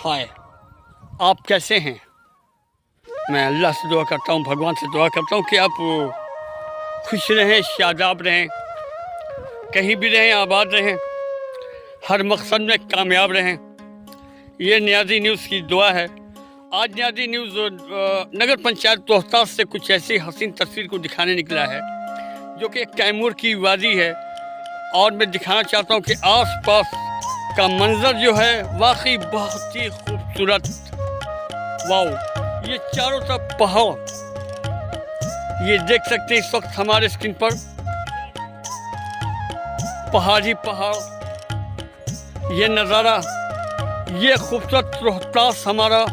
हाय, आप कैसे हैं? मैं अल्लाह से दुआ करता हूँ, भगवान से दुआ करता हूँ कि आप खुश रहें, शादाब रहें, कहीं भी रहें, आबाद रहें, हर मकसद में कामयाब रहें। ये नियाजी न्यूज़ की दुआ है। आज नियाजी न्यूज़ नगर पंचायत रोहतास से कुछ ऐसी हसीन तस्वीर को दिखाने निकला है जो कि एक कैमूर की वादी है, और मैं दिखाना चाहता हूँ कि आस-पास का मंजर जो है वाकई बहुत ही खूबसूरत। वाओ, ये चारों तरफ पहाड़, ये देख सकते हैं इस वक्त हमारे स्क्रीन पर पहाड़ ही पहाड़। ये नज़ारा, ये खूबसूरत रोहतास हमारा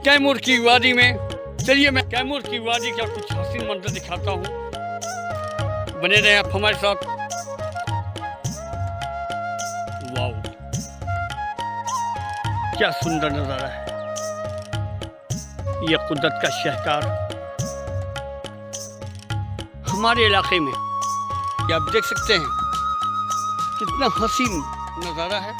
कैमूर की वादी में। चलिए मैं कैमूर की वादी का कुछ हसीन मंजर दिखाता हूँ, बने रहें आप हमारे साथ। वाओ, क्या सुंदर नज़ारा है, ये कुदरत का शाहकार हमारे इलाके में। ये आप देख सकते हैं कितना हसीन नज़ारा है।